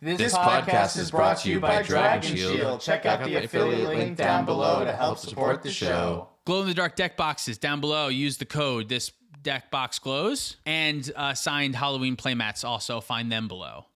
This podcast is brought to you by Dragon Shield. Check out the affiliate link down below to help support the show. Glow-in-the-dark deck boxes down below. Use the code "This Deck Box Glows," and signed Halloween playmats. Also find them below.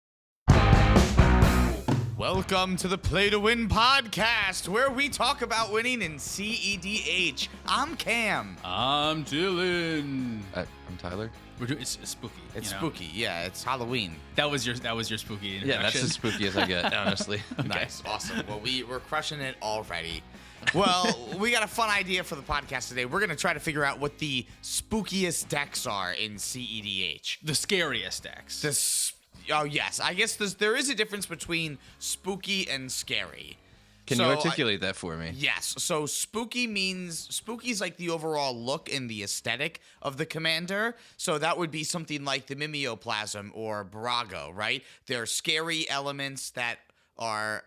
Welcome to the Play to Win podcast, where we talk about winning in cEDH. I'm Cam. I'm Dylan. I'm Tyler. We're doing it's spooky. It's spooky, yeah. It's Halloween. That was your spooky introduction. Yeah, that's as spooky as I get, honestly. Nice, awesome. Well, we're crushing it already. Well, we got a fun idea for the podcast today. We're gonna try to figure out what the spookiest decks are in cEDH. The scariest decks. Oh yes, I guess there is a difference between spooky and scary. Can you articulate that for me? Yes. So spooky is like the overall look and the aesthetic of the commander. So that would be something like the Mimeoplasm or Barago, right? They're scary elements that are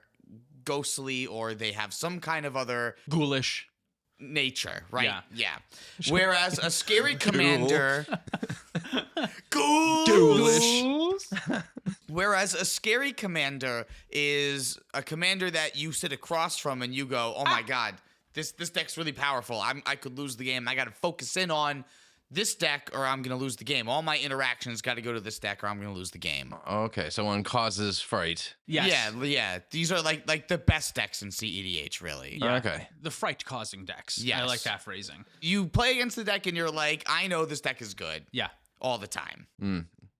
ghostly, or they have some kind of other Ghoulish nature, right? Yeah. Whereas a scary commander... Ghoulish. Whereas a scary commander is a commander that you sit across from and you go, oh my god, this deck's really powerful. I could lose the game. I got to focus in on this deck or I'm going to lose the game. All my interactions got to go to this deck or I'm going to lose the game. Okay, so one causes fright. Yes. Yeah. These are like the best decks in cEDH, really. Yeah. Okay. The fright-causing decks. Yes. I like that phrasing. You play against the deck and you're like, I know this deck is good. Yeah. All the time.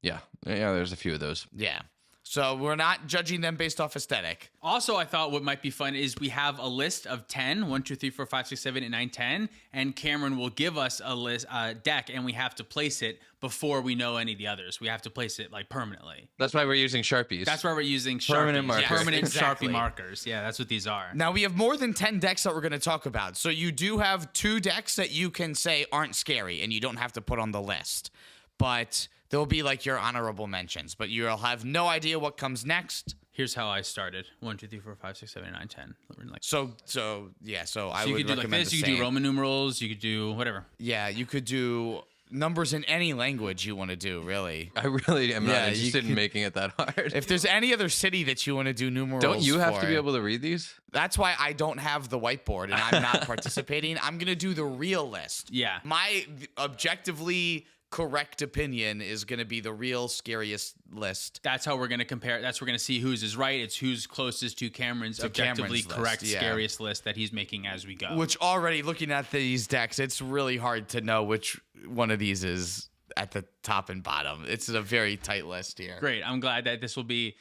Yeah, there's a few of those. Yeah. So we're not judging them based off aesthetic. Also, I thought what might be fun is we have a list of 10, 1, 2, 3, 4, 5, 6, 7, 8, 9, 10, and Cameron will give us a deck, and we have to place it before we know any of the others. We have to place it like permanently. That's why we're using Sharpies. That's why we're using Sharpies. Permanent markers. Yes, Permanent exactly. Sharpie markers. Yeah, that's what these are. Now, we have more than 10 decks that we're going to talk about. So you do have 2 decks that you can say aren't scary, and you don't have to put on the list. But they'll be like your honorable mentions. But you'll have no idea what comes next. Here's how I started. 1, 2, 3, 4, 5, 6, 7, 8, 9, 10. Like, So I you would could do like recommend this. the You could do same. Roman numerals. You could do whatever. Yeah, you could do numbers in any language you want to do, really. I really am Yeah, not you interested in could- making it that hard. If there's any other city that you want to do numerals Don't you have to for, be able to read these? That's why I don't have the whiteboard and I'm not participating. I'm going to do the real list. Yeah. My objectively correct opinion is going to be the real scariest list. That's how we're going to compare. That's we're going to see whose is right. It's who's closest to Cameron's objectively Cameron's correct list, yeah. scariest list that he's making as we go. Which already looking at these decks, it's really hard to know which one of these is at the top and bottom. It's a very tight list here. Great. I'm glad that this will be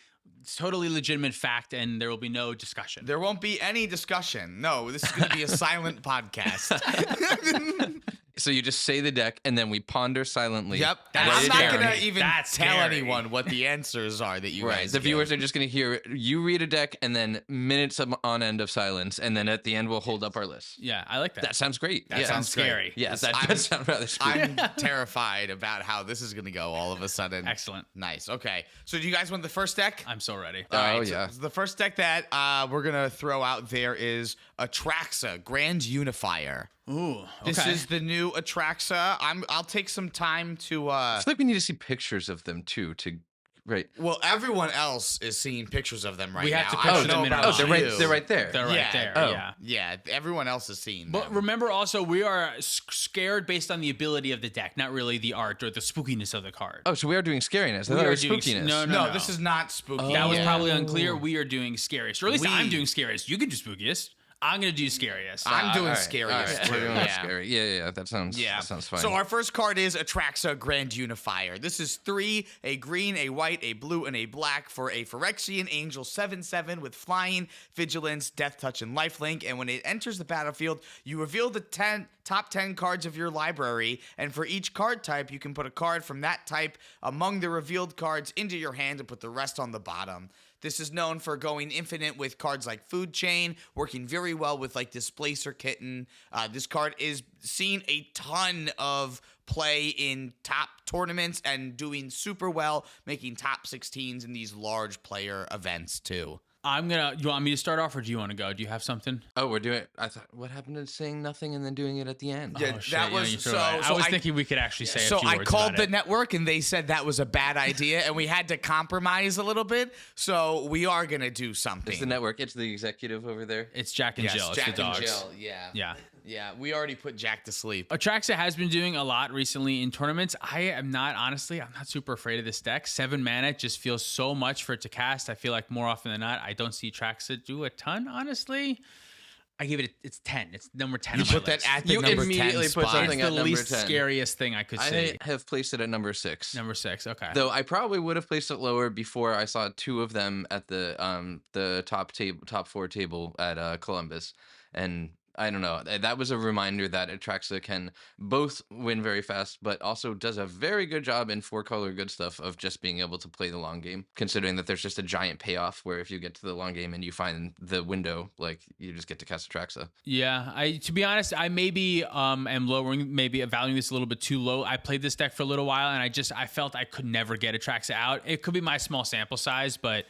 totally legitimate fact and there will be no discussion. There won't be any discussion. No, this is going to be a silent podcast. So you just say the deck, and then we ponder silently. Yep. That's I'm not scary. going to even That's tell scary. anyone what the answers are that you Right. guys The give. viewers are just going to hear you read a deck, and then minutes on end of silence, and then at the end we'll hold up our list. Yeah, I like that. That sounds great. That Yeah. sounds scary. Yes, that I'm- does sound rather spooky. I'm terrified about how this is going to go all of a sudden. Excellent. Nice. Okay. So do you guys want the first deck? I'm so ready. All right, Oh, so yeah. the first deck that we're going to throw out there is ATRAXA, Grand Unifier. Ooh, okay. This is the new ATRAXA. I'll take some time to I feel like we need to see pictures of them too. Right. well, everyone else is seeing pictures of them right now. We have to I put don't them know in about our Oh, they're you. right. They're right there. They're right there. Oh. Yeah. Yeah, everyone else is seeing But them. remember also, we are scared based on the ability of the deck, not really the art or the spookiness of the card. Oh, so we are doing scariness. I We thought it are was doing- spookiness. no, No, this is not spooky. That was Yeah. probably unclear. We are doing scariest. Or at least We- I'm doing scariest. You can do spookiest. I'm going to do scariest. I'm doing All right, scariest all right. too. We're doing Yeah. scary. Yeah. That sounds fine. So our first card is ATRAXA Grand Unifier. This is 3, a green, a white, a blue, and a black for a Phyrexian Angel 7/7 with flying, vigilance, death touch, and lifelink. And when it enters the battlefield, you reveal the top 10 cards of your library. And for each card type, you can put a card from that type among the revealed cards into your hand and put the rest on the bottom. This is known for going infinite with cards like Food Chain, working very well with like Displacer Kitten. This card is seeing a ton of play in top tournaments and doing super well, making top 16s in these large player events too. You want me to start off, or do you want to go? Do you have something? Oh, we're doing. I thought, what happened to saying nothing and then doing it at the end? Yeah, Oh, shit, that was you threw so. it away. So I was thinking we could actually say. So a few I words called about the it. network and they said that was a bad idea, and we had to compromise a little bit. So we are gonna do something. It's the network. It's the executive over there. It's Jack and Yes, Jill. It's Jack the and dogs. Jill. Yeah. Yeah. Yeah. We already put Jack to sleep. ATRAXA has been doing a lot recently in tournaments. I'm not super afraid of this deck. 7 mana just feels so much for it to cast. I feel like more often than not, I don't see ATRAXA do a ton, honestly. I give it, it's 10. It's number 10 You on my put that list. at the You number 10 immediately put spot. something It's at the number least 10. scariest thing I could see. I have placed it at number 6. Number 6, okay. Though I probably would have placed it lower before I saw 2 of them at the top 4 table at Columbus, and I don't know. That was a reminder that ATRAXA can both win very fast, but also does a very good job in 4-color good stuff of just being able to play the long game, considering that there's just a giant payoff where if you get to the long game and you find the window, like, you just get to cast ATRAXA. Yeah, to be honest, I maybe am valuing this a little bit too low. I played this deck for a little while, and I felt I could never get ATRAXA out. It could be my small sample size, but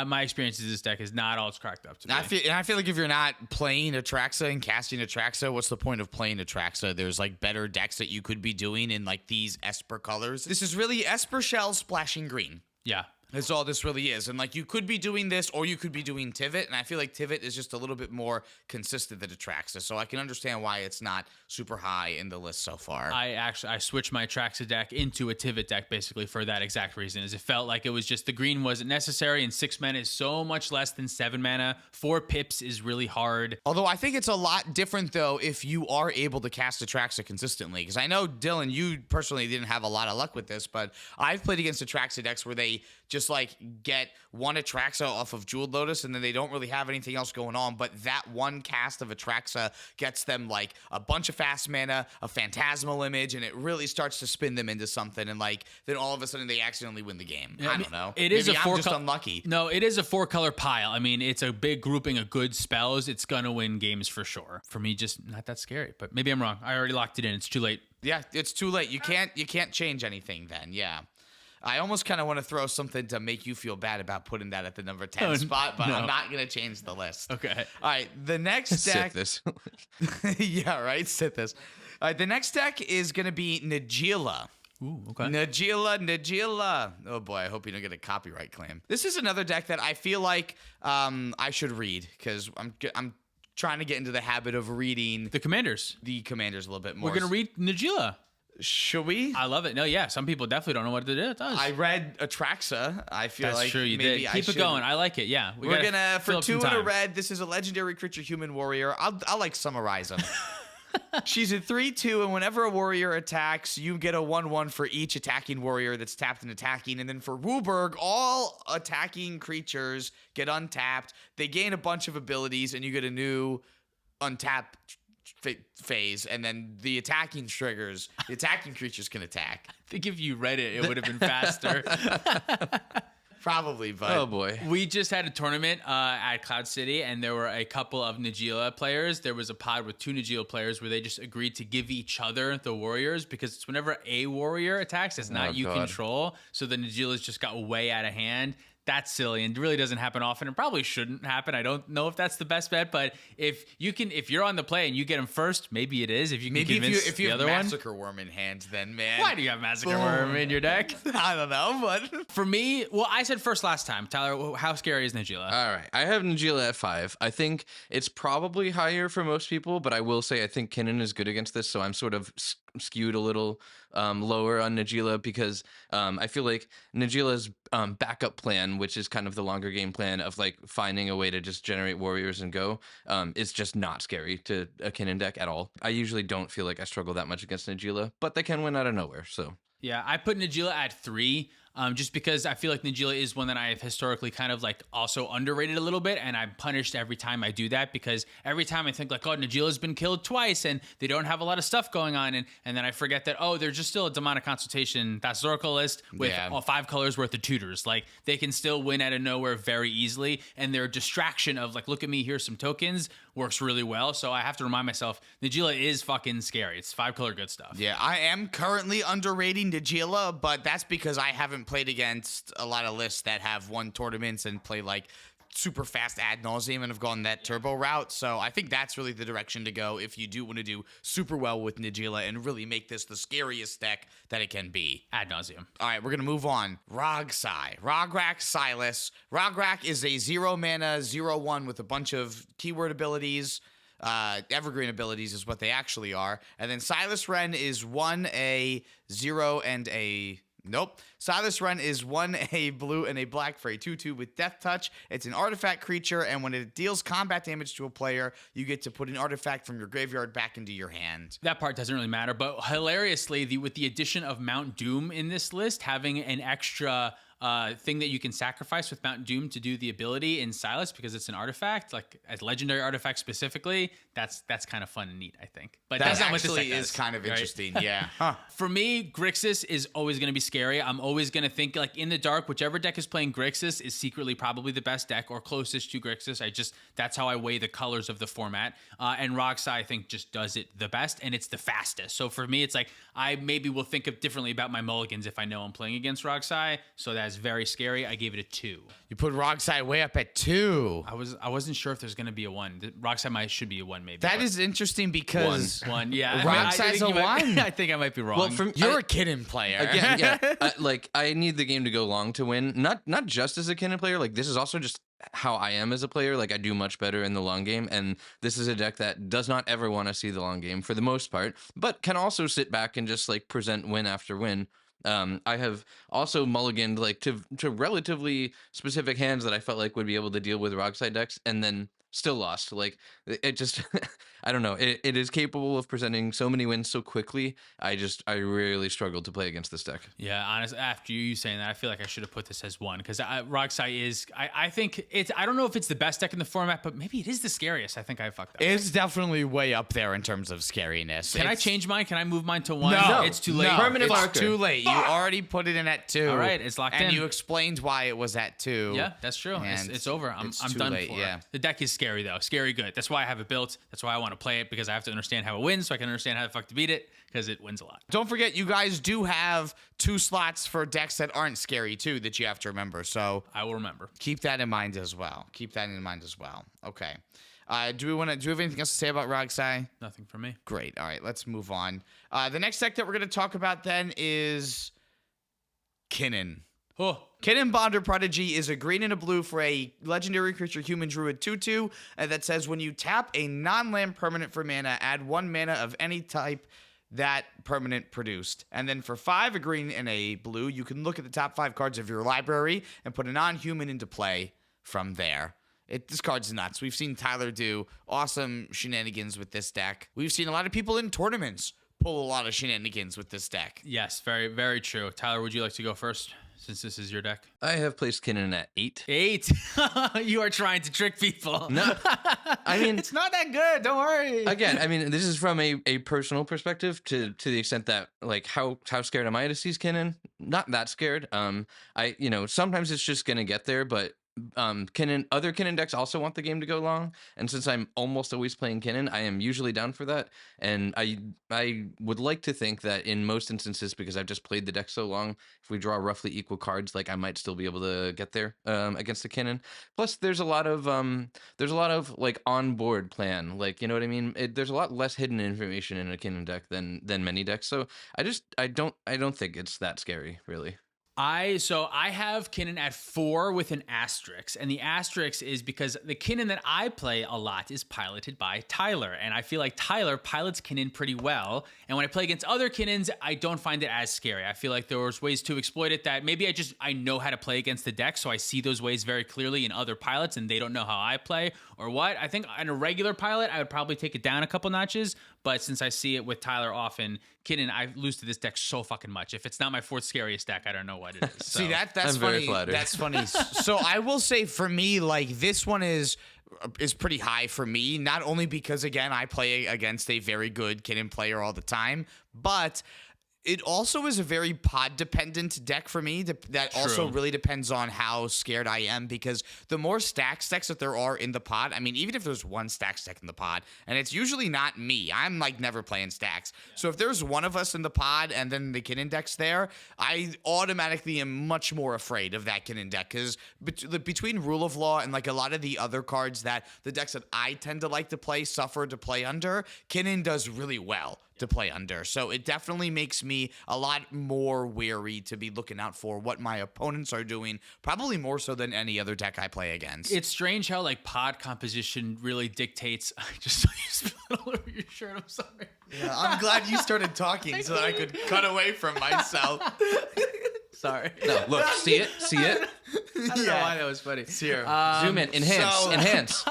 my experience with this deck is not all it's cracked up to be. I feel like if you're not playing ATRAXA and casting ATRAXA, what's the point of playing ATRAXA? There's like better decks that you could be doing in like these Esper colors. This is really Esper Shell splashing green. Yeah. That's all this really is. And like you could be doing this or you could be doing Tivit. And I feel like Tivit is just a little bit more consistent than ATRAXA. So I can understand why it's not super high in the list so far. I switched my ATRAXA deck into a Tivit deck basically for that exact reason. Is it felt like it was just the green wasn't necessary, and 6 mana is so much less than 7 mana. 4 pips is really hard. Although I think it's a lot different though if you are able to cast ATRAXA consistently. Because I know, Dylan, you personally didn't have a lot of luck with this, but I've played against ATRAXA decks where they just like get one ATRAXA off of Jeweled Lotus and then they don't really have anything else going on, but that one cast of ATRAXA gets them like a bunch of fast mana, a phantasmal image, and it really starts to spin them into something, and like then all of a sudden they accidentally win the game. Yeah, I don't know. It is Maybe a I'm 4 just unlucky. No, it is a 4-color pile. I mean, it's a big grouping of good spells. It's gonna win games for sure. For me, just not that scary. But maybe I'm wrong. I already locked it in. It's too late. Yeah, it's too late. You can't change anything then. Yeah. I almost kind of want to throw something to make you feel bad about putting that at the number 10 spot, but I'm not going to change the list. Okay. All right, the next deck. Sit this. Yeah, right. Sit this. All right, the next deck is going to be Najeela. Ooh, okay. Najeela. Oh boy, I hope you don't get a copyright claim. This is another deck that I feel like I should read because I'm trying to get into the habit of reading The Commanders. the Commanders a little bit more. We're gonna read Najeela. Should we? I love it. No, yeah. Some people definitely don't know what it does. I read ATRAXA. I feel That's like true. You maybe did. I Keep it should- going. I like it. Yeah. We're gonna for fill up 2 some in a time. red. This is a legendary creature, human warrior. I'll like summarize them. She's a 3/2, and whenever a warrior attacks, you get a 1/1 for each attacking warrior that's tapped and attacking. And then for Wooburg, all attacking creatures get untapped. They gain a bunch of abilities, and you get a new untapped phase. And then the attacking triggers. The attacking creatures can attack. I think if you read it, it would have been faster. Probably, but Oh boy. We just had a tournament at Cloud City, and there were a couple of Najeela players. There was a pod with 2 Najeela players where they just agreed to give each other the warriors, because it's whenever a warrior attacks, it's not Oh, you God. control. So the Najeelas just got way out of hand. That's silly and really doesn't happen often, and probably shouldn't happen. I don't know if that's the best bet, but if you're on the play and you get them first, maybe it is. If you can maybe convince if you the have other one. Massacre Worm in hand, then man. Why do you have Massacre Worm in your deck? I don't know, but For me, well, I said first last time. Tyler, how scary is Najeela? All right. I have Najeela at 5. I think it's probably higher for most people, but I will say I think KINNAN is good against this, so I'm sort of skewed a little lower on Najeela because I feel like Najeela's backup plan, which is kind of the longer game plan of like finding a way to just generate warriors and go, is just not scary to a KINNAN deck at all. I usually don't feel like I struggle that much against Najeela, but they can win out of nowhere, so... Yeah, I put Najeela at 3, just because I feel like Najeela is one that I have historically kind of like also underrated a little bit, and I'm punished every time I do that, because every time I think like, oh, Najeela's been killed twice and they don't have a lot of stuff going on, and then I forget that, oh, they're just still a demonic consultation Thasorical list with 5 colors worth of tutors. Like, they can still win out of nowhere very easily, and their distraction of like, look at me, here's some tokens, works really well. So I have to remind myself, Najeela is fucking scary. It's 5-color good stuff. Yeah, I am currently underrating Najeela, but that's because I haven't played against a lot of lists that have won tournaments and play like super fast ad nauseum and have gone that turbo route. So I think that's really the direction to go if you do want to do super well with Najeela and really make this the scariest deck that it can be. Ad nauseum. All right, we're going to move on. ROGRAKH, SILAS. ROGRAKH is a 0 mana, 0/1 with a bunch of keyword abilities. Evergreen abilities is what they actually are. And then SILAS Wren is 1 a 0 and a... Nope. SILAS Wren is 1 a blue and a black for a 2/2 with Death Touch. It's an artifact creature, and when it deals combat damage to a player, you get to put an artifact from your graveyard back into your hand. That part doesn't really matter, but hilariously, with the addition of Mount Doom in this list, having an extra thing that you can sacrifice with Mount Doom to do the ability in SILAS because it's an artifact, like as legendary artifact specifically, that's kind of fun and neat, I think. But That that's not what this actually deck is does, kind of right? interesting, yeah. Huh. For me, Grixis is always going to be scary. I'm always going to think, like, in the dark, whichever deck is playing Grixis is secretly probably the best deck or closest to Grixis. That's how I weigh the colors of the format. And ROGSAI, I think, just does it the best, and it's the fastest. So for me, it's like, I maybe will think of differently about my mulligans if I know I'm playing against ROGSAI. So that's very scary. I gave it a 2. You put ROGSAI way up at 2. I wasn't sure if there's going to be a 1. ROGSAI should be a 1 maybe. That is interesting because... 1, yeah. ROGSAI's a 1? I think I might be wrong. Well, You're a Kinnan player. Again, yeah. Like, I need the game to go long to win. Not just as a Kinnan player. Like, this is also just how I am as a player. Like, I do much better in the long game, and this is a deck that does not ever want to see the long game for the most part, but can also sit back and just like present win after win. I have also mulliganed like to relatively specific hands that I felt like would be able to deal with ROGSAI decks, and then still lost. Like, it just I don't know. It is capable of presenting so many wins so quickly. I really struggled to play against this deck. Yeah, honestly, after you saying that, I feel like I should have put this as 1 because ROGSAI is. I think it's. I don't know if it's the best deck in the format, but maybe it is the scariest. I think I fucked up. It's definitely way up there in terms of scariness. Can I change mine? Can I move mine to 1? No, It's too late. No, Permanent it's marker. too late. You already put it in at 2. All right, it's locked and in. you explained why it was at 2. Yeah, that's true. It's over. I'm too done late, for. yeah. The deck is scary though. Scary good. That's why I have it built. That's why I want to play it because I have to understand how it wins so I can understand how the fuck to beat it because it wins a lot. Don't forget, you guys do have 2 slots for decks that aren't scary too that you have to remember. So I will remember. keep that in mind as well. Okay. Do we have anything else to say about ROGSAI? Nothing for me. Great. All right, let's move on. The next deck that we're going to talk about then is Kinnan. Oh, Kinnan Bonder Prodigy is a green and a blue for a legendary creature human druid 2/2 that says when you tap a non-land permanent for mana, add 1 mana of any type that permanent produced. And then for 5, a green and a blue, you can look at the top 5 cards of your library and put a non-human into play from there. This card's nuts. We've seen Tyler do awesome shenanigans with this deck. We've seen a lot of people in tournaments pull a lot of shenanigans with this deck. yes, very, very true. Tyler, would you like to go first since this is your deck? I have placed Kinnan at 8. 8. You are trying to trick people. No, I mean, It's not that good. Don't worry. again, I mean, this is from a personal perspective to the extent that, like, how scared am I to seize Kinnan? Not that scared. Sometimes it's just gonna get there, but other Kinnan decks also want the game to go long, and since I'm almost always playing Kinnan, I am usually down for that. And I would like to think that in most instances, because I've just played the deck so long, if we draw roughly equal cards, like I might still be able to get there against the Kinnan. Plus, there's a lot of like on board plan, like, you know what I mean. There's a lot less hidden information in a Kinnan deck than many decks. So I don't think it's that scary, really. I have Kinnan at 4 with an asterisk, and the asterisk is because the Kinnan that I play a lot is piloted by Tyler, and I feel like Tyler pilots Kinnan pretty well, and when I play against other Kinnans, I don't find it as scary. I feel like there was ways to exploit it that maybe I know how to play against the deck, so I see those ways very clearly in other pilots, and they don't know how I play, or what. I think on a regular pilot, I would probably take it down a couple notches, but since I see it with Tyler often, Kinnan, I lose to this deck so fucking much. If it's not my 4th scariest deck, I don't know what it is. So. See, that's I'm funny. very flattered. That's funny. So I will say for me, like, this one is pretty high for me, not only because, again, I play against a very good Kinnan player all the time, but It also is a very pod dependent deck for me. That also True. really depends on how scared I am, because the more stack stacks that there are in the pod, I mean, even if there's one stack in the pod, and it's usually not me, I'm like never playing stacks. So if there's one of us in the pod and then the Kinnan deck's there, I automatically am much more afraid of that Kinnan deck, because between Rule of Law and like a lot of the other cards that the decks that I tend to like to play suffer to play under, Kinnan does really well to play under. So it definitely makes me a lot more wary to be looking out for what my opponents are doing, probably more so than any other deck I play against. It's strange how like pod composition really dictates. I just saw you spill all over your shirt. I'm sorry. Yeah, I'm glad you started talking so that I could cut away from myself. Sorry. No, look, see it? See it? I don't know why that was funny. Here. Zoom in, enhance.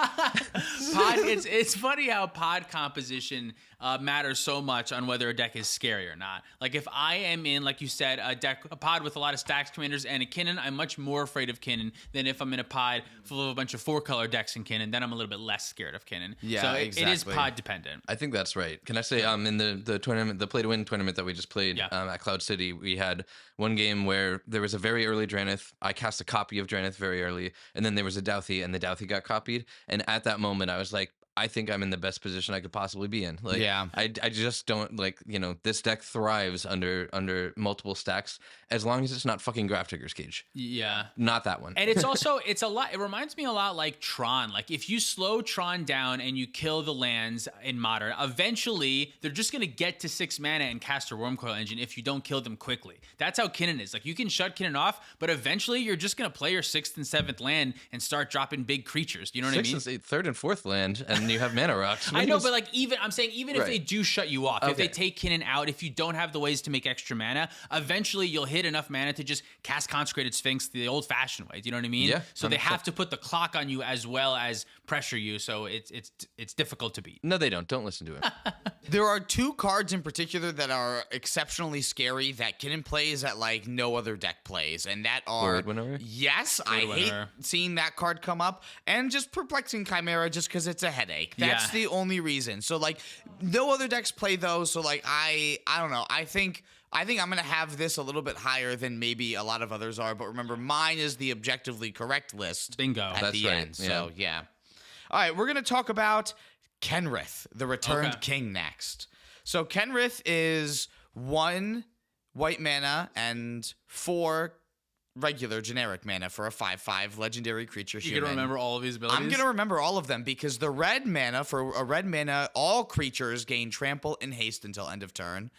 It's funny how pod composition matters so much on whether a deck is scary or not. Like if I am in, like you said, a pod with a lot of stacks commanders and a Kinnan, I'm much more afraid of Kinnan than if I'm in a pod full of a bunch of 4-color decks in Kinnan. Then I'm a little bit less scared of Kinnan. Yeah, so exactly. it is pod dependent. I think that's right. Can I say, in the tournament, the play to win tournament that we just played at Cloud City, we had one game where there was a very early Drannith. I cast a copy of Drannith very early, and then there was a Douthie, and the Douthie got copied. And at that moment, I was like, I think I'm in the best position I could possibly be in. Like, Yeah. I just don't like, this deck thrives under multiple stacks as long as it's not fucking Graph Digger's Cage. Yeah. Not that one. And it's also, it's a lot, it reminds me a lot like Tron. Like if you slow Tron down and you kill the lands in Modern, eventually they're just going to get to 6 mana and cast a Wormcoil Engine if you don't kill them quickly. That's how Kinnan is. Like you can shut Kinnan off, but eventually you're just going to play your 6th and 7th land and start dropping big creatures. You know what I mean? 6th and 3rd and 4th land, and you have mana rocks. I know, but like I'm saying even if Right. they do shut you off, if Okay. they take Kinnan out, if you don't have the ways to make extra mana, eventually you'll hit enough mana to just cast Consecrated Sphinx the old-fashioned way. Do you know what I mean? Yeah, So they 100%. have to put the clock on you as well as pressure you. So it's difficult to beat. No, they don't. Don't listen to him. There are 2 cards in particular that are exceptionally scary that Kinnan plays that like no other deck plays, and that are Word Winnower? Yes, I hate Winnower. seeing that card come up, and just Perplexing Chimera just because it's a headache. That's the only reason. So like no other decks play those. So like I don't know. I think I'm gonna have this a little bit higher than maybe a lot of others are. But remember, mine is the objectively correct list. Bingo. At That's the right, end. So yeah. All right, we're gonna talk about Kenrith, the Returned Okay. King, next. So Kenrith is 1 white mana and 4 regular generic mana for a 5/5 legendary creature You human. gonna remember all of these abilities? I'm gonna remember all of them because the red mana, for a red mana, all creatures gain trample and haste until end of turn.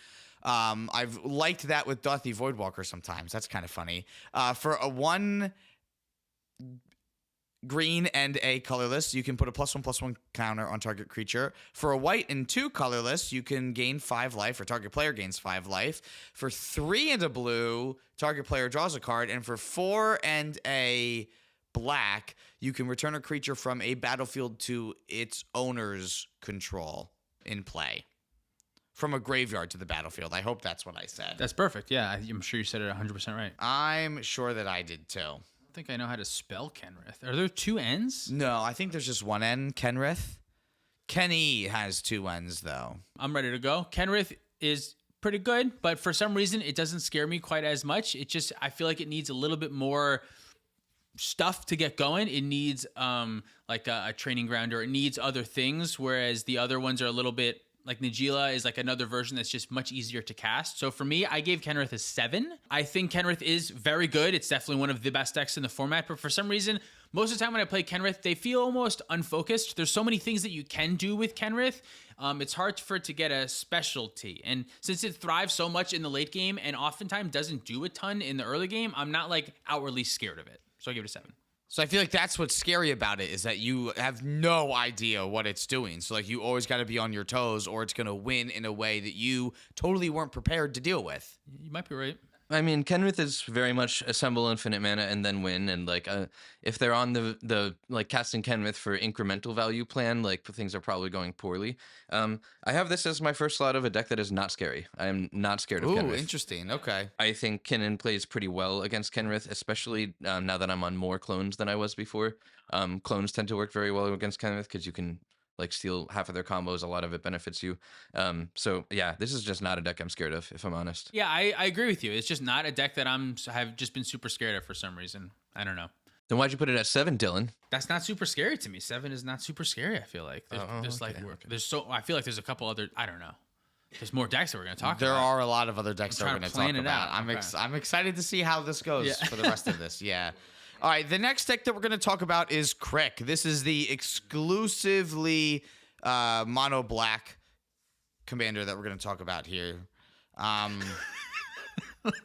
I've liked that with Dauthi Voidwalker sometimes. That's kind of funny. For a 1 green and a colorless, you can put a +1/+1 counter on target creature. For a white and 2 colorless, you can gain 5 life, or target player gains 5 life. For 3 and a blue, target player draws a card. And for 4 and a black, you can return a creature from a battlefield to its owner's control in play. From a graveyard to the battlefield. I hope that's what I said. That's perfect. Yeah, I'm sure you said it 100% right. I'm sure that I did too. I think I know how to spell Kenrith. Are there 2 N's? No, I think there's just 1 N, Kenrith. Kenny has 2 N's though. I'm ready to go. Kenrith is pretty good, but for some reason it doesn't scare me quite as much. It just, I feel like it needs a little bit more stuff to get going. It needs like a training ground, or it needs other things, whereas the other ones are a little bit, like Najeela is like another version that's just much easier to cast. So for me, I gave Kenrith a 7. I think Kenrith is very good. It's definitely one of the best decks in the format, but for some reason, most of the time when I play Kenrith, they feel almost unfocused. There's so many things that you can do with Kenrith. It's hard for it to get a specialty. And since it thrives so much in the late game and oftentimes doesn't do a ton in the early game, I'm not like outwardly scared of it. So I give it a 7. So I feel like that's what's scary about it, is that you have no idea what it's doing. So like you always got to be on your toes, or it's going to win in a way that you totally weren't prepared to deal with. You might be right. I mean, Kenrith is very much assemble infinite mana and then win. And like, if they're on the like casting Kenrith for incremental value plan, like things are probably going poorly. I have this as my first slot of a deck that is not scary. I am not scared of Ooh, Kenrith. interesting. Okay. I think Kinnan plays pretty well against Kenrith, especially now that I'm on more clones than I was before. Clones tend to work very well against Kenrith because you can like steal half of their combos. A lot of it benefits you. So yeah, this is just not a deck I'm scared of, if I'm honest. Yeah, I agree with you. It's just not a deck that have just been super scared of for some reason. I don't know. Then why'd you put it at 7, Dylan? That's not super scary to me. 7 is not super scary. I feel like I feel like there's a couple other. I don't know. There's more decks that we're gonna talk about. There are a lot of other decks that we're trying gonna to plan talk it about. out. I'm excited to see how this goes for the rest of this. Yeah. All right. The next deck that we're gonna talk about is KENRITH. This is the exclusively mono black commander that we're gonna talk about here.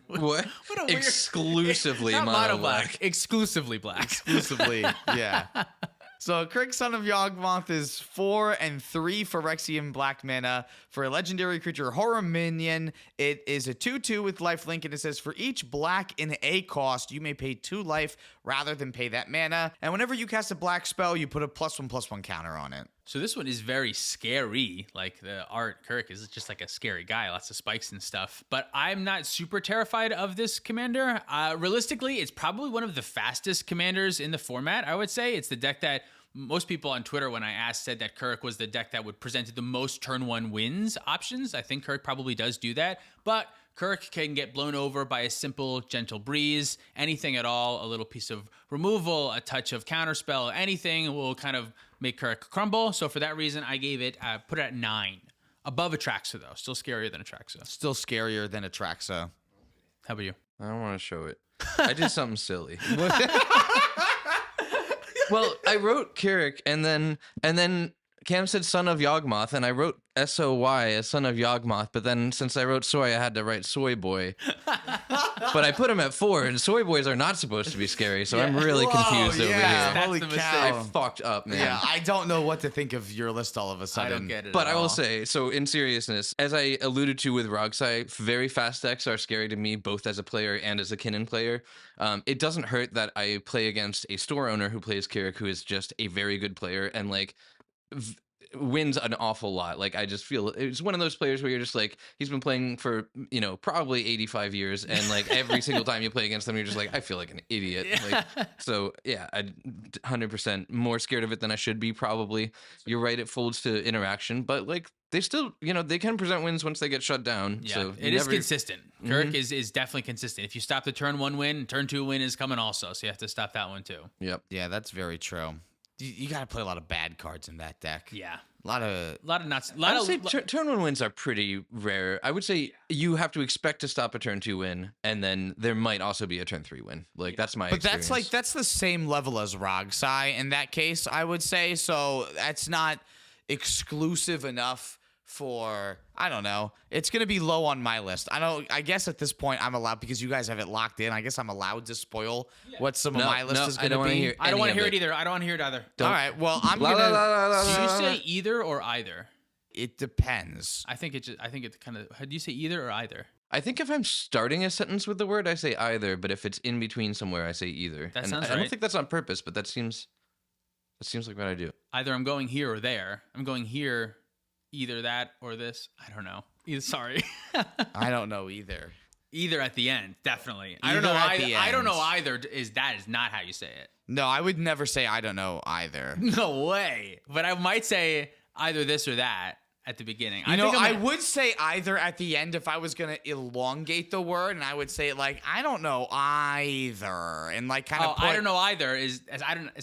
What? Exclusively Not mono black. Exclusively black. Exclusively, yeah. So KENRITH, Son of YAWGMOTH is 4 and 3 Phyrexian black mana for a legendary creature horror minion. It is a 2/2 with lifelink, and it says for each black in a cost, you may pay 2 life rather than pay that mana. And whenever you cast a black spell, you put a +1/+1 counter on it. So this one is very scary. Like the art, Kirk is just like a scary guy, lots of spikes and stuff. But I'm not super terrified of this commander. Realistically, it's probably one of the fastest commanders in the format. I would say it's the deck that most people on Twitter, when I asked, said that Kirk was the deck that would present the most turn 1 wins options. I think Kirk probably does do that, but Kirk can get blown over by a simple, gentle breeze, anything at all, a little piece of removal, a touch of counterspell, anything will kind of make Kirk crumble. So for that reason, I gave it, put it at 9. Above ATRAXA, though. Still scarier than ATRAXA. Still scarier than ATRAXA. How about you? I don't want to show it. I did something silly. Well, I wrote KENRITH, and then Cam said Son of YAWGMOTH, and I wrote SOY as Son of YAWGMOTH, but then since I wrote Soy, I had to write Soy Boy. But I put him at 4, and Soy Boys are not supposed to be scary, so I'm really confused over here. Holy That's the cow. I fucked up, man. Yeah, I don't know what to think of your list all of a I sudden. don't get it. But at I will all. say, so in seriousness, as I alluded to with ROGRAKH, very fast decks are scary to me, both as a player and as a KINNAN player. It doesn't hurt that I play against a store owner who plays KENRITH, who is just a very good player, and like wins an awful lot. Like I just feel it's one of those players where you're just like, he's been playing for, you know, probably 85 years, and like every single time you play against them, you're just like, I feel like an idiot. Like, so yeah, I'm 100% more scared of it than I should be, probably. You're right, it folds to interaction, but like they still, you know, they can present wins once they get shut down. Yeah, So it is consistent. Kirk is definitely consistent. If you stop the turn 1 win, turn 2 win is coming also, so you have to stop that one too. Yep. Yeah, that's very true. You got to play a lot of bad cards in that deck. Yeah. A lot of nuts. I would say turn 1 wins are pretty rare. I would say you have to expect to stop a turn 2 win, and then there might also be a turn 3 win. Like that's my experience. that's the same level as ROGRAKH in that case, I would say. So that's not exclusive enough for, I don't know. It's going to be low on my list. I guess at this point I'm allowed, because you guys have it locked in, I guess I'm allowed to spoil what some of my list is going to be. I don't want to hear it either. I don't want to hear it either. All right. Well, I'm La, going la, la, la, la, Do la, you la. say either or either? It depends. I think it kind of. Do you say either or either? I think if I'm starting a sentence with the word, I say either, but if it's in between somewhere, I say either. That And sounds I don't right. think that's on purpose, but that seems like what I do. Either I'm going here or there. I'm going here, either that or this. I don't know. Sorry. I don't know either. Either at the end, definitely. I don't Either know. at the I don't end. know either. Is not how you say it? No, I would never say I don't know either. No way. But I might say either this or that at the beginning. I would say either at the end if I was going to elongate the word, and I would say like, I don't know either, and like kind of I don't know either it's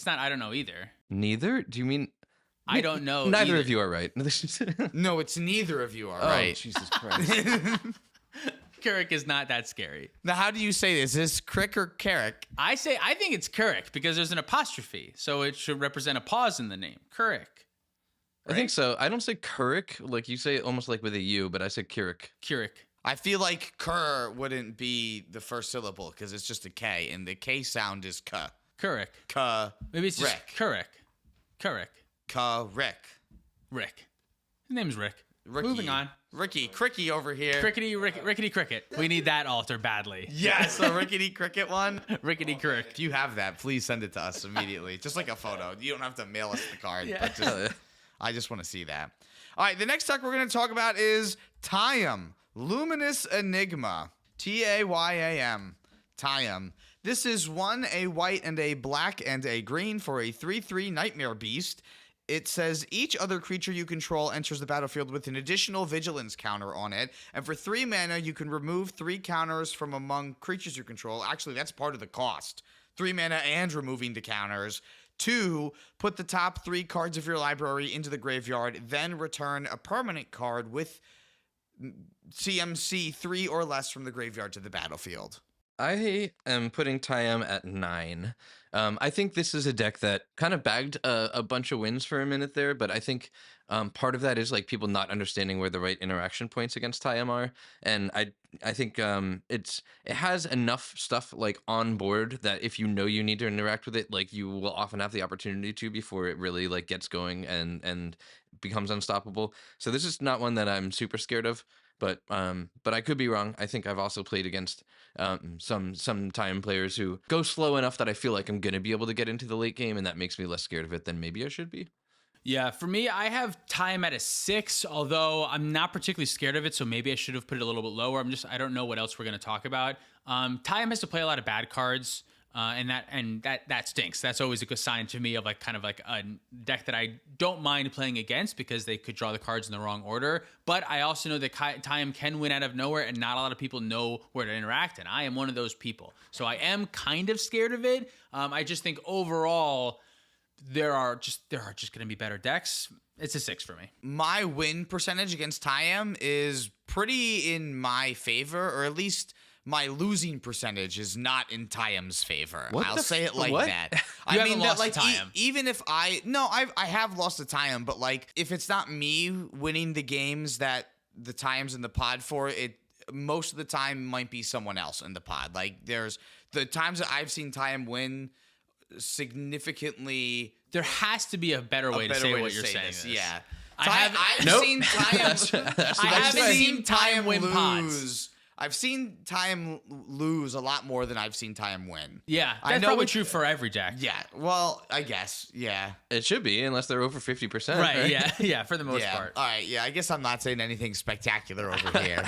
not I don't know either. Neither? Do you mean? I don't know. Neither either. of you are right. No, it's neither of you are Oh, right. Jesus Christ. Kirk is not that scary. Now, how do you say this? Is this Crick or Carrick? I think it's Kirk because there's an apostrophe, so it should represent a pause in the name. Kirk. I think so. I don't say Kurik, like you say it almost like with a U, but I say Kurik. Kirk. I feel like Kur wouldn't be the first syllable because it's just a K, and the K sound is K. Kirk. K. Maybe it's just Rick. Kirk. Rick. Rick. His name's Rick. Ricky. Moving on. Ricky. Cricky over here. Rickety Cricket. We need that alter badly. Yes, a Rickety Cricket one. Rickety Kirk. If you have that, please send it to us immediately. Just like a photo. You don't have to mail us the card. Yeah. But just, I just want to see that. All right, the next deck we're going to talk about is TAYAM. Luminous Enigma. TAYAM. TAYAM. This is 1, a white and a black and a green for a 3/3 Nightmare Beast. it says each other creature you control enters the battlefield with an additional vigilance counter on it. And for 3 mana, you can remove 3 counters from among creatures you control. Actually, that's part of the cost. 3 mana and removing the counters. 2, put the top 3 cards of your library into the graveyard, then return a permanent card with CMC 3 or less from the graveyard to the battlefield. I am putting TAYAM at 9. I think this is a deck that kind of bagged a bunch of wins for a minute there, but I think part of that is like people not understanding where the right interaction points against TAYAM are, and I think it has enough stuff like on board that if you know you need to interact with it, like you will often have the opportunity to before it really like gets going and becomes unstoppable. So this is not one that I'm super scared of. But I could be wrong. I think I've also played against some TAYAM players who go slow enough that I feel like I'm gonna be able to get into the late game, and that makes me less scared of it than maybe I should be. Yeah, for me, I have TAYAM at a 6, although I'm not particularly scared of it, so maybe I should have put it a little bit lower. I don't know what else we're going to talk about. TAYAM has to play a lot of bad cards, and that stinks. That's always a good sign to me of like kind of like a deck that I don't mind playing against because they could draw the cards in the wrong order. But I also know that TAYAM can win out of nowhere, and not a lot of people know where to interact, and I am one of those people. So I am kind of scared of it. I just think overall, there are just going to be better decks. It's a 6 for me. My win percentage against TAYAM is pretty in my favor, or at least my losing percentage is not in TAYAM's favor. I'll say it like that. You haven't lost to TAYAM. Even if I have lost to TAYAM, but like if it's not me winning the games that the TAYAM's in the pod for, it most of the time might be someone else in the pod. Like there's the times that I've seen TAYAM win significantly. There has to be a better way to say what you're saying. Yeah. I've seen TAYAM. I haven't seen TAYAM win lose. I've seen TAYAM lose a lot more than I've seen TAYAM win. Yeah, that's probably true for every deck. Yeah, well, I guess, yeah. It should be, unless they're over 50%. Right, yeah, for the most part. All right, yeah, I guess I'm not saying anything spectacular over here.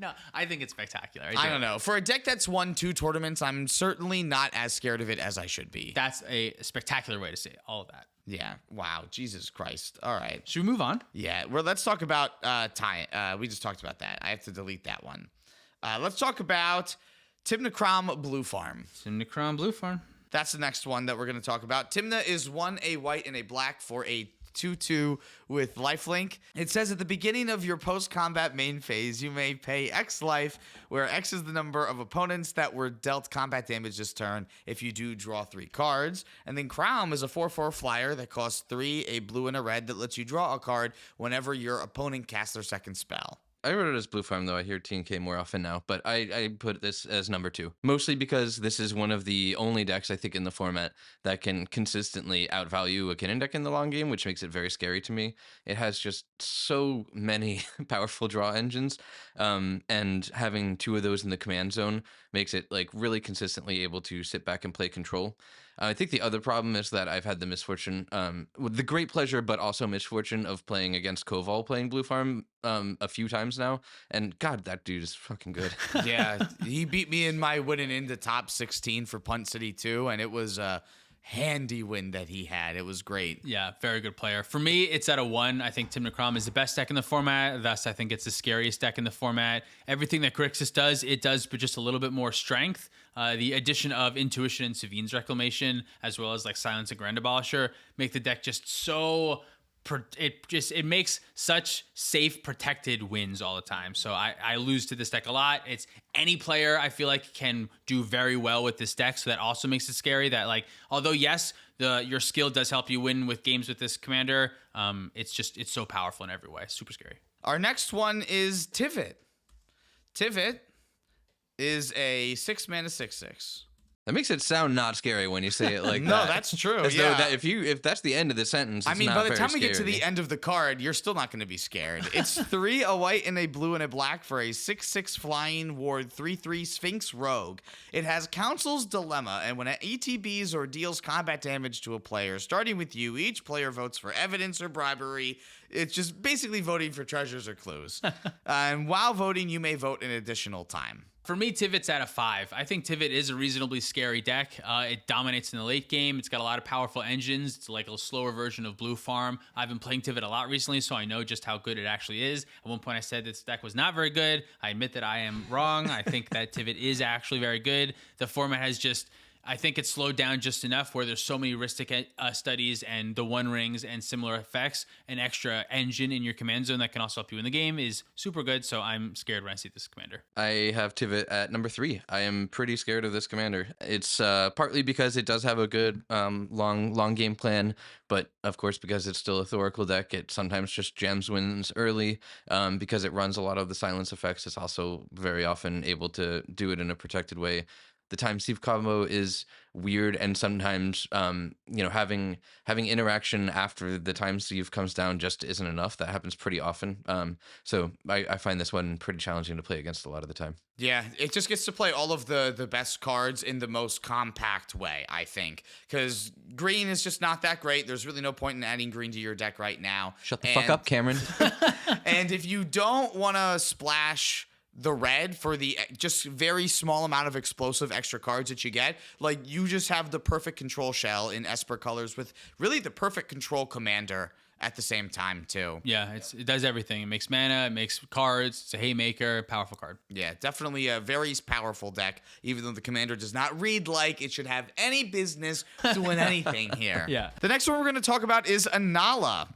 No, I think it's spectacular. I don't know. For a deck that's won 2 tournaments, I'm certainly not as scared of it as I should be. That's a spectacular way to say all of that. Yeah. Wow. Jesus Christ. All right. Should we move on? Yeah. Well, let's talk about TAYAM. We just talked about that. I have to delete that one. Let's talk about Tymna Blue Farm. Tymna Blue Farm. That's the next one that we're going to talk about. Tymna is 1 a white and a black for a 2/2 with lifelink. It says at the beginning of your post-combat main phase, you may pay X life, where X is the number of opponents that were dealt combat damage this turn if you do draw 3 cards. And then Crown is a 4/4 flyer that costs 3, a blue and a red, that lets you draw a card whenever your opponent casts their second spell. I wrote it as Blue Farm, though. I hear TNK more often now, but I put this as number 2. Mostly because this is one of the only decks, I think, in the format that can consistently outvalue a Kinnan deck in the long game, which makes it very scary to me. It has just so many powerful draw engines, and having 2 of those in the command zone makes it like really consistently able to sit back and play control. I think the other problem is that I've had the misfortune, the great pleasure, but also misfortune of playing against Koval playing Blue Farm a few times now. And God, that dude is fucking good. Yeah, he beat me in my winning into top 16 for Punt City 2, and it was a handy win that he had. It was great. Yeah, very good player. For me, it's at a 1. I think Tymna is the best deck in the format. Thus, I think it's the scariest deck in the format. Everything that Grixis does, it does, but just a little bit more strength. The addition of Intuition and Savine's Reclamation, as well as like Silence and Grand Abolisher, make the deck just so... It makes such safe, protected wins all the time. So I lose to this deck a lot. It's any player I feel like can do very well with this deck. So that also makes it scary. That like, although yes, your skill does help you win with games with this commander. It's so powerful in every way. Super scary. Our next one is Tivit. Tivit is a 6 mana 6/6. That makes it sound not scary when you say it like that. No, that's true. As though Yeah. that if that's the end of the sentence, I it's mean, not by the very time we get to scary. the end of the card, you're still not going to be scared. It's 3 a white and a blue and a black for a 6/6 flying ward 3/3 Sphinx Rogue. It has Council's Dilemma, and when it ETBs or deals combat damage to a player, starting with you, each player votes for evidence or bribery. It's just basically voting for treasures or clues. And while voting, you may vote an additional time. For me, Tivit's at a 5. I think Tivit is a reasonably scary deck. It dominates in the late game. It's got a lot of powerful engines. It's like a slower version of Blue Farm. I've been playing Tivit a lot recently, so I know just how good it actually is. At one point, I said this deck was not very good. I admit that I am wrong. I think that Tivit is actually very good. The format has just... I think it's slowed down just enough where there's so many heuristic studies and the one rings and similar effects. An extra engine in your command zone that can also help you in the game is super good. So I'm scared when I see this commander. I have Tivit at number 3. I am pretty scared of this commander. It's partly because it does have a good long game plan, but of course because it's still a Thoracle deck, it sometimes just jams wins early. Because it runs a lot of the silence effects, it's also very often able to do it in a protected way. The time sieve combo is weird, and sometimes having interaction after the time sieve comes down just isn't enough. That happens pretty often. So I find this one pretty challenging to play against a lot of the time. Yeah, it just gets to play all of the best cards in the most compact way, I think. Because green is just not that great. There's really no point in adding green to your deck right now. Shut the fuck up, Cameron. And if you don't want to splash the red for the just very small amount of explosive extra cards that you get, like, you just have the perfect control shell in Esper colors with really the perfect control commander at the same time too. Yeah, it does everything. It makes mana, it makes cards, it's a haymaker, powerful card. Yeah, definitely a very powerful deck, even though the commander does not read like it should have any business doing anything here. Yeah. The next one we're going to talk about is INALLA.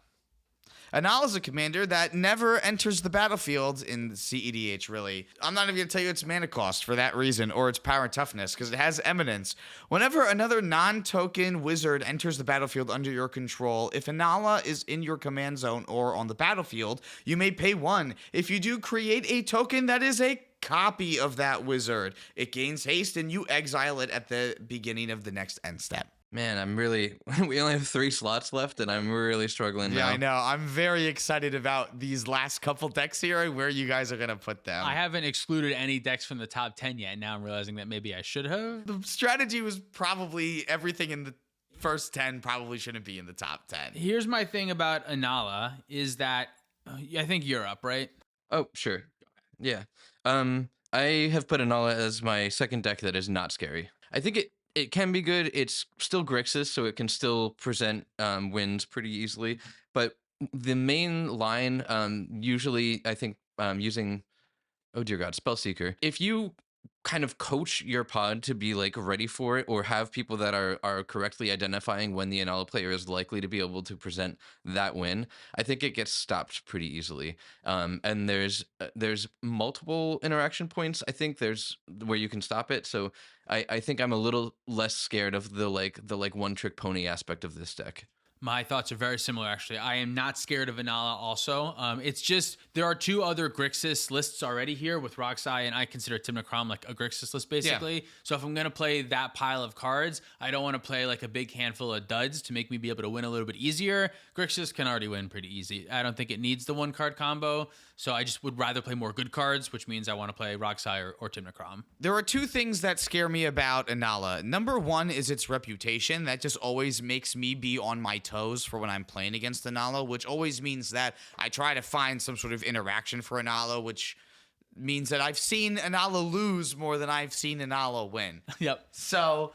INALLA is a commander that never enters the battlefield in cEDH, really. I'm not even going to tell you its mana cost for that reason, or its power and toughness, because it has Eminence. Whenever another non-token wizard enters the battlefield under your control, if INALLA is in your command zone or on the battlefield, you may pay 1. If you do, create a token that is a copy of that wizard. It gains haste, and you exile it at the beginning of the next end step. Man, we only have 3 slots left, and I'm really struggling now. Yeah, I know. I'm very excited about these last couple decks here and where you guys are going to put them. I haven't excluded any decks from the top 10 yet. Now I'm realizing that maybe I should have. The strategy was probably everything in the first 10 probably shouldn't be in the top 10. Here's my thing about INALLA is that I think you're up, right? Oh, sure. Yeah. I have put INALLA as my second deck that is not scary. I think it can be good. It's still Grixis, so it can still present wins pretty easily. But the main line, usually, I think, using, oh dear God, Spellseeker. If you kind of coach your pod to be like ready for it, or have people that are correctly identifying when the INALLA player is likely to be able to present that win, I think it gets stopped pretty easily. And there's multiple interaction points. I think there's where you can stop it. So I think I'm a little less scared of the one trick pony aspect of this deck. My thoughts are very similar, actually. I am not scared of INALLA also. It's just, there are 2 other Grixis lists already here with Roxai, and I consider Timnacrom like a Grixis list, basically. Yeah. So if I'm going to play that pile of cards, I don't want to play like a big handful of duds to make me be able to win a little bit easier. Grixis can already win pretty easy. I don't think it needs the 1-card combo, so I just would rather play more good cards, which means I want to play Roxai or Timnacrom. There are 2 things that scare me about INALLA. Number 1 is its reputation. That just always makes me be on my toes for when I'm playing against INALLA, which always means that I try to find some sort of interaction for INALLA, which means that I've seen INALLA lose more than I've seen INALLA win. Yep. So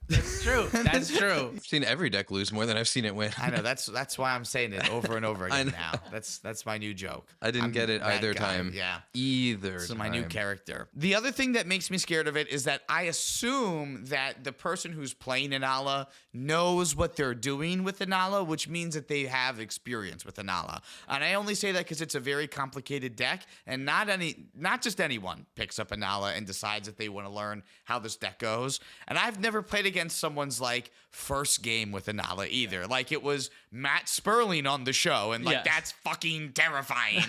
that's true. That's true. I've seen every deck lose more than I've seen it win. I know, that's why I'm saying it over and over again now. That's my new joke. I didn't get it either time. Yeah. Either So time. my new character. The other thing that makes me scared of it is that I assume that the person who's playing INALLA knows what they're doing with INALLA, which means that they have experience with INALLA. And I only say that because it's a very complicated deck, and not just anyone picks up INALLA and decides that they want to learn how this deck goes. And I've never played against someone's like first game with INALLA either. Like, it was Matt Sperling on the show, and like, that's fucking terrifying.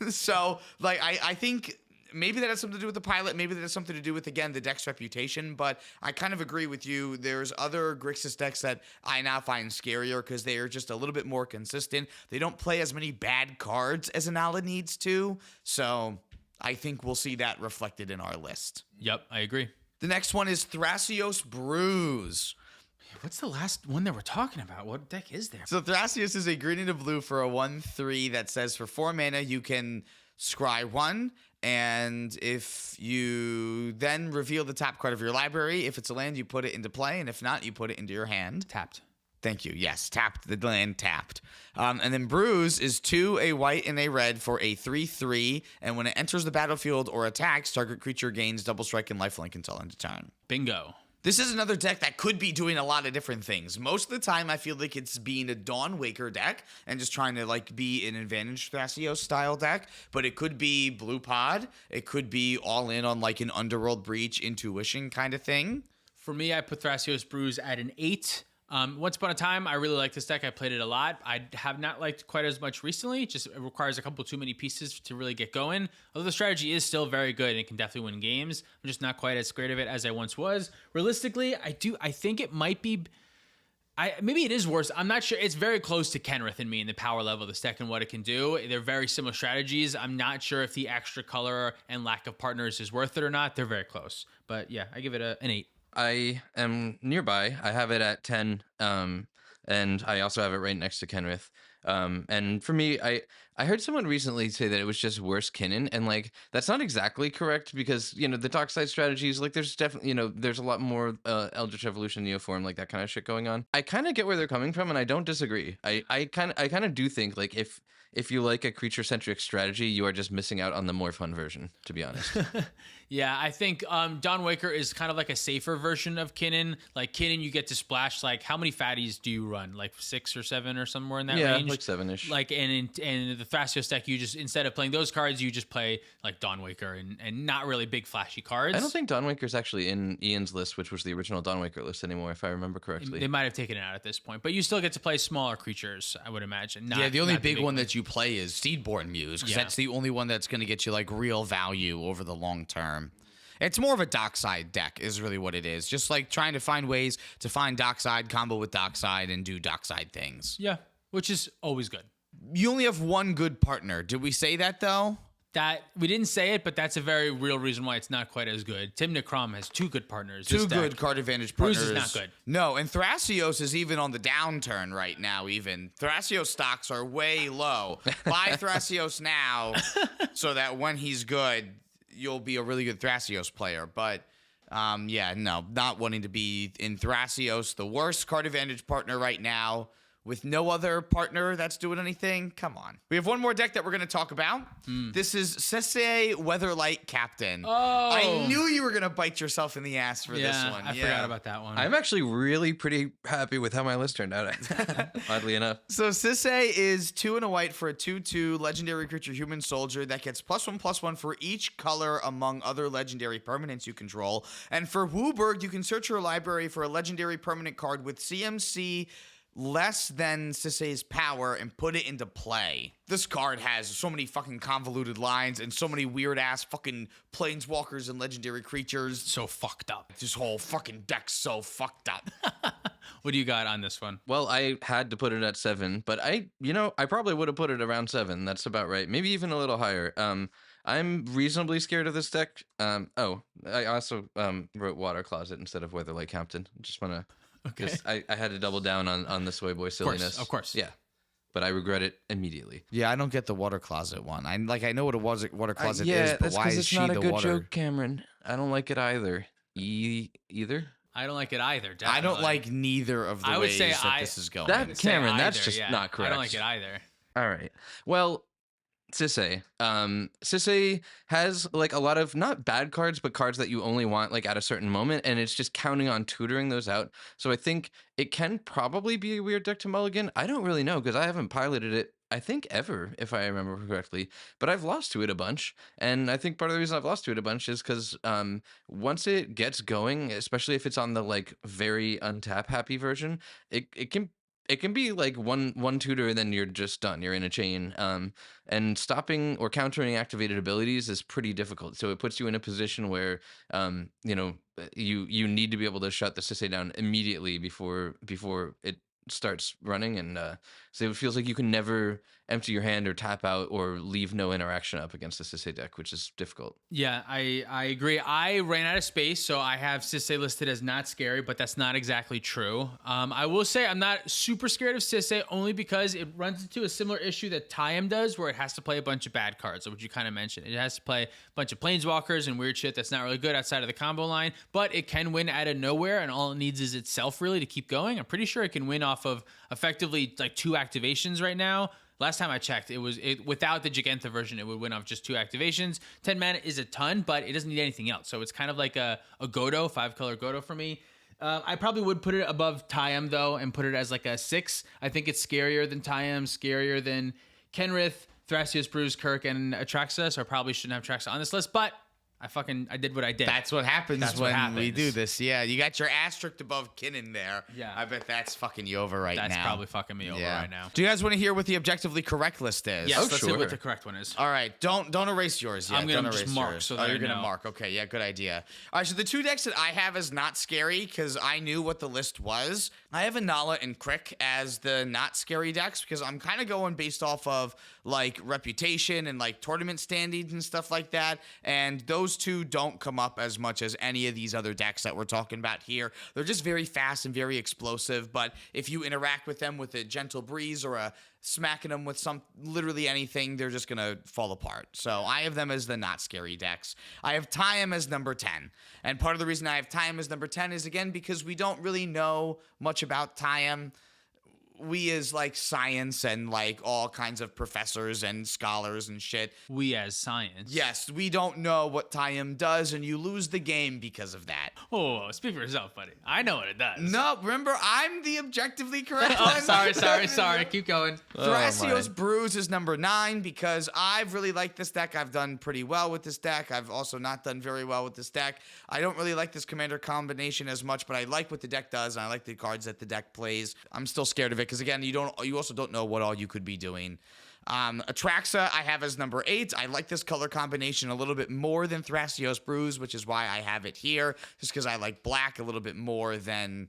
So like, I think maybe that has something to do with the pilot. Maybe that has something to do with, again, the deck's reputation. But I kind of agree with you. There's other Grixis decks that I now find scarier because they are just a little bit more consistent. They don't play as many bad cards as INALLA needs to. So I think we'll see that reflected in our list. Yep, I agree. The next one is THRASIOS BRUSE. What's the last one that we're talking about? What deck is there? So THRASIOS is a green and a blue for a 1/3 that says for 4 mana you can scry 1, and if you then reveal the top card of your library, if it's a land, you put it into play, and if not, you put it into your hand. Tapped. Thank you. Yes, tapped, the land tapped. And then Bruise is 2, a white, and a red for a 3/3, and when it enters the battlefield or attacks, target creature gains double strike and lifelink until end of turn. Bingo. This is another deck that could be doing a lot of different things. Most of the time, I feel like it's being a Dawnwaker deck and just trying to like be an Advantage Thrasios style deck. But it could be Blue Pod. It could be all in on like an Underworld Breach Intuition kind of thing. For me, I put Thrasios Bruise at an 8. Once upon a time, I really liked this deck. I played it a lot. I have not liked quite as much recently. Just it requires a couple too many pieces to really get going. Although the strategy is still very good and it can definitely win games. I'm just not quite as scared of it as I once was. Realistically, I think it might be. Maybe it is worse. I'm not sure. It's very close to Kenrith in me in the power level of this deck and what it can do. They're very similar strategies. I'm not sure if the extra color and lack of partners is worth it or not. They're very close. But yeah, I give it an 8. I am nearby. I have it at 10, and I also have it right next to Kenrith. And for me, I heard someone recently say that it was just worse Kinnan, and like that's not exactly correct because the dockside strategies, like there's definitely there's a lot more Eldritch Evolution, Neoform, like that kind of shit going on. I kind of get where they're coming from, and I don't disagree. I kind of do think like if you like a creature-centric strategy, you are just missing out on the more fun version, to be honest. Yeah, I think Dawnwaker is kind of like a safer version of Kinnan. Like Kinnan, you get to splash, like how many fatties do you run? Like 6 or 7 or somewhere in that range? Yeah, like 7-ish. Like, and the Thrasios deck, you just, instead of playing those cards, you just play like Dawnwaker and not really big flashy cards. I don't think Dawnwaker's actually in Ian's list, which was the original Dawnwaker list anymore, if I remember correctly. They might have taken it out at this point, but you still get to play smaller creatures, I would imagine. Yeah, the only big one that you play is Seedborn Muse, because that's the only one that's going to get you like real value over the long term. It's more of a dockside deck is really what it is. Just like trying to find ways to find dockside, combo with dockside, and do dockside things. Yeah, which is always good. You only have one good partner. Did we say that though? That we didn't say it, but that's a very real reason why it's not quite as good. Tim Necrom has 2 good partners. Two good card advantage partners. Bruce is not good. No, and Thrasios is even on the downturn right now. Even Thrasios stocks are way low. Buy Thrasios now, so that when he's good, you'll be a really good Thrasios player. But yeah, no, not wanting to be in Thrasios, the worst card advantage partner right now. With no other partner that's doing anything? Come on. We have one more deck that we're going to talk about. This is SISAY Weatherlight Captain. Oh. I knew you were going to bite yourself in the ass for this one. I forgot about that one. I'm actually really pretty happy with how my list turned out, oddly enough. So SISAY is 2 and a white for a 2/2 legendary creature human soldier that gets +1/+1 for each color among other legendary permanents you control. And for Wooburg, you can search your library for a legendary permanent card with CMC less than SISAY's power and put it into play. This card has so many fucking convoluted lines and so many weird ass fucking planeswalkers and legendary creatures. So fucked up. This whole fucking deck's so fucked up. What do you got on this one? Well, I had to put it at 7, but I probably would have put it around 7. That's about right. Maybe even a little higher. I'm reasonably scared of this deck. I also wrote Water Closet instead of Weatherlight Captain. Just want to... Okay. I had to double down on the soy boy silliness. Of course. Yeah. But I regret it immediately. Yeah, I don't get the water closet one. I know what a water closet yeah, is, but that's why is it's she not a the good water? joke, Cameron. I don't like it either. Either? I don't like it either. Definitely. I don't like neither of the I would ways say that this is going. That Say Cameron, that's either, just yeah. not correct. I don't like it either. All right. Well, SISAY. SISAY has like a lot of not bad cards, but cards that you only want like at a certain moment, and it's just counting on tutoring those out. So I think it can probably be a weird deck to mulligan. I don't really know because I haven't piloted it, I think, ever, if I remember correctly. But I've lost to it a bunch, and I think part of the reason I've lost to it a bunch is because once it gets going, especially if it's on the like very untap happy version, it can be like one tutor and then you're just done. You're in a chain. And stopping or countering activated abilities is pretty difficult. So it puts you in a position where you need to be able to shut the SISAY down immediately before it starts running, and so it feels like you can never empty your hand or tap out or leave no interaction up against the SISAY deck, which is difficult. Yeah, I agree. I ran out of space, so I have SISAY listed as not scary, but that's not exactly true. I will say I'm not super scared of SISAY only because it runs into a similar issue that TAYAM does, where it has to play a bunch of bad cards, which you kind of mentioned. It has to play a bunch of planeswalkers and weird shit that's not really good outside of the combo line, but it can win out of nowhere, and all it needs is itself really to keep going. I'm pretty sure it can win off of effectively like 2 activations right now. Last time I checked, without the Giganta version, it would win off just 2 activations. 10 mana is a ton, but it doesn't need anything else. So it's kind of like a Godo, 5-color Godo for me. I probably would put it above TAYAM, though, and put it as like a 6. I think it's scarier than TAYAM, scarier than KENRITH, THRASIOS, BRUSE, Kirk, and ATRAXA. So I probably shouldn't have ATRAXA on this list, but I did what I did. That's what happens when we do this. Yeah, you got your asterisk above Kinnan there. Yeah. I bet that's fucking you over right now. That's probably fucking me over right now. Do you guys want to hear what the objectively correct list is? Yes, let's see sure. what the correct one is. All right, don't erase yours yet. I'm gonna Don't just erase mark yours. so that you're I gonna know. mark. Okay, yeah, good idea. All right, so the 2 decks that I have as not scary because I knew what the list was. I have INALLA and Crick as the not scary decks because I'm kind of going based off of like reputation and like tournament standings and stuff like that. And those 2 don't come up as much as any of these other decks that we're talking about here. They're just very fast and very explosive, but if you interact with them with a gentle breeze or a smacking them with literally anything, they're just gonna fall apart. So I have them as the not scary decks. I have TAYAM as number 10. And part of the reason I have TAYAM as number 10 is, again, because we don't really know much about TAYAM. We as like science and like all kinds of professors and scholars and shit. We as science. Yes, we don't know what TAYAM does, and you lose the game because of that. Oh, speak for yourself, buddy. I know what it does. No, remember, I'm the objectively correct Oh, one. sorry. Keep going. THRASIOS BRUSE is number 9 because I've really liked this deck. I've done pretty well with this deck. I've also not done very well with this deck. I don't really like this commander combination as much, but I like what the deck does, and I like the cards that the deck plays. I'm still scared of it because, again, you also don't know what all you could be doing. ATRAXA I have as number 8. I like this color combination a little bit more than THRASIOS BRUSE, which is why I have it here, just because I like black a little bit more than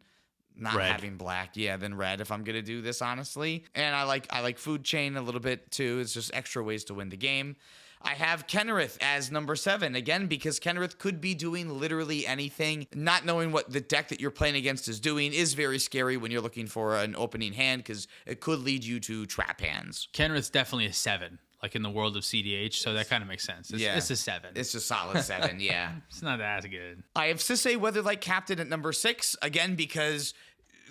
not red. having black, than red, if I'm gonna do this, honestly. And I like Food Chain a little bit too. It's just extra ways to win the game. I have KENRITH as number 7, again, because KENRITH could be doing literally anything. Not knowing what the deck that you're playing against is doing is very scary when you're looking for an opening hand, because it could lead you to trap hands. KENRITH's definitely a 7, like in the world of CEDH, so that kind of makes sense. It's a 7. It's a solid 7, yeah. It's not as good. I have SISAY WEATHERLIGHT Captain at number 6, again, because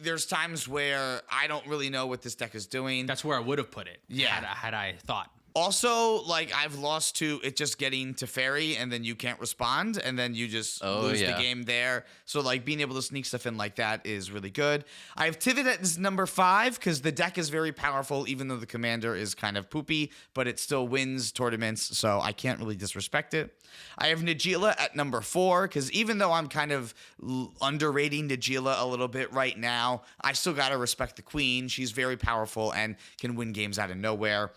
there's times where I don't really know what this deck is doing. That's where I would have put it. Yeah. Had I thought. Also, like, I've lost to it just getting to fairy, and then you can't respond, and then you just lose the game there. So, like, being able to sneak stuff in like that is really good. I have Tivit at number 5, because the deck is very powerful, even though the commander is kind of poopy, but it still wins tournaments, so I can't really disrespect it. I have Najeela at number 4, because even though I'm kind of underrating Najeela a little bit right now, I still gotta respect the queen. She's very powerful and can win games out of nowhere.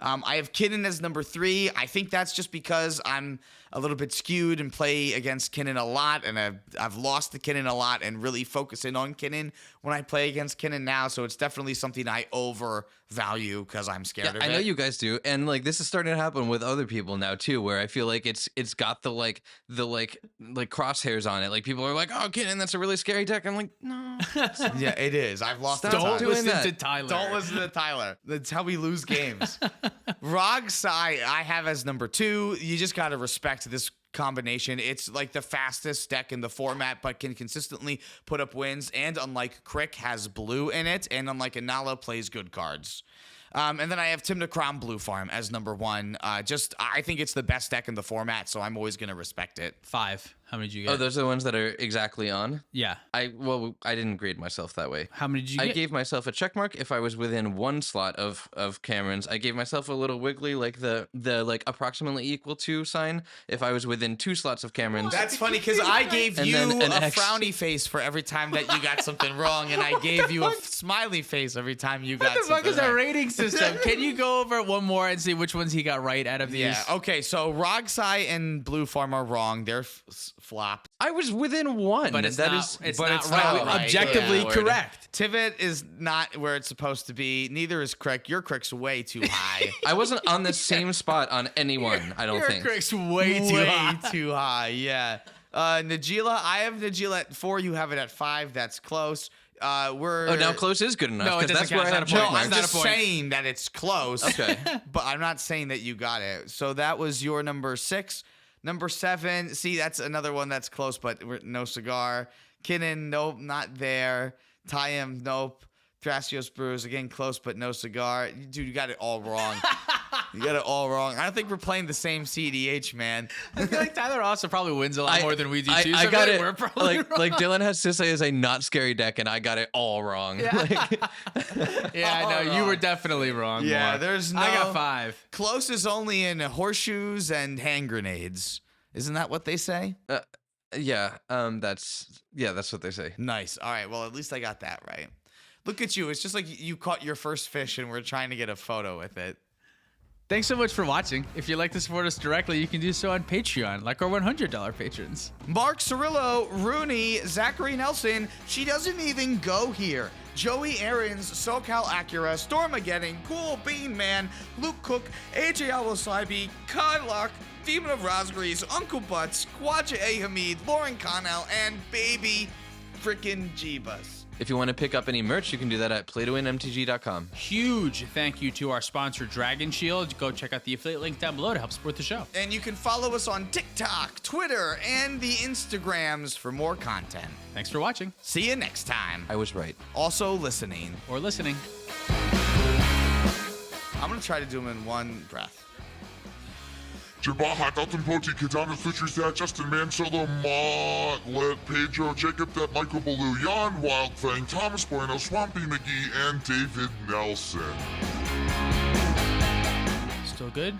I have KINNAN as number 3. I think that's just because I'm a little bit skewed and play against KINNAN a lot, and I've lost to KINNAN a lot and really focus in on KINNAN when I play against KINNAN now, so it's definitely something I overvalue because I'm scared of it. I know you guys do, and like this is starting to happen with other people now too, where I feel like it's got the crosshairs on it. Like people are like, "Oh, KINNAN, that's a really scary deck." I'm like, "No." Yeah, it is. I've lost. Don't listen that. to Tyler. Don't listen to Tyler. That's how we lose games. ROGRAKH I have as number 2. You just got to respect this combination. It's like the fastest deck in the format, but can consistently put up wins. And unlike Crick, has blue in it. And unlike INALLA, plays good cards. And then I have Timnacrom Blue Farm as number 1. I think it's the best deck in the format, so I'm always going to respect it. 5. How many did you get? Oh, those are the ones that are exactly on? Yeah. I didn't grade myself that way. How many did you get? I gave myself a check mark if I was within 1 slot of Cameron's. I gave myself a little wiggly, like the like approximately equal to sign if I was within 2 slots of Cameron's. That's funny because I gave And you then an a X. frowny face for every time that you got something wrong, and I gave you a smiley face every time you got What the fuck something is our right. rating system? Can you go over it one more and see which ones he got right out of these? Yeah, okay, so ROGRAKH and Blue Farm are wrong. They're flop. I was within one. But it's That not, is- it's but not it's right. not right. Objectively Yeah. correct. Tivit is not where it's supposed to be. Neither is Crick. Your Crick's way too high. I wasn't on the same spot on anyone. I don't Your think. Crick's way too high. Too high, yeah. Najila, I have Najila at 4. You have it at 5. That's close. We're Oh, now close is good enough. No, it 'cause that's doesn't where I count. had It's a not point a No, point. I'm It's just not a point. saying that it's close. Okay. But I'm not saying that you got it. So that was your number 6. Number 7. See, that's another one that's close, but no cigar. Kinnan, nope, not there. TAYAM, nope. THRASIOS, BRUSE, again close, but no cigar. Dude, you got it all wrong. You got it all wrong. I don't think we're playing the same cEDH, man. I feel like Tyler also probably wins a lot more than we do too. So I got feel like it. We're probably wrong. Like Dylan has SISAY as a not scary deck, and I got it all wrong. Like, Yeah, I know you were definitely wrong. Yeah, Mark. there's no. I got 5. Close is only in horseshoes and hand grenades. Isn't that what they say? yeah, that's what they say. Nice. All right. Well, at least I got that right. Look at you. It's just like you caught your first fish and we're trying to get a photo with it. Thanks so much for watching. If you'd like to support us directly, you can do so on Patreon, like our $100 patrons. Mark Cirillo, Rooney, Zachary Nelson, She Doesn't Even Go Here, Joey Aarons, SoCal Acura, Stormageddon, Cool Bean Man, Luke Cook, AJ Awosaibi, Kyle Demon of Rosgreaves, Uncle Butts, Quadja A. Hamid, Lauren Connell, and Baby Frickin' Jeebus. If you want to pick up any merch, you can do that at playtowinmtg.com. Huge thank you to our sponsor, Dragon Shield. Go check out the affiliate link down below to help support the show. And you can follow us on TikTok, Twitter, and the Instagrams for more content. Thanks for watching See you next time. I was right. Also listening. or listening. I'm going to try to do them in one breath. Jabaha, Dalton Poti, Kadana, Futrisat, Justin Mansolo, Let, Pedro, Jacob, that Michael Ballou, Jan, Wildfang, Thomas Bueno, Swampy McGee, and David Nelson. Still good?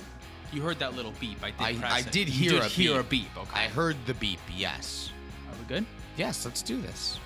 You heard that little beep. I did press I it. did You hear did a hear beep. a beep. Okay. I heard the beep, yes. Are we good? Yes, let's do this.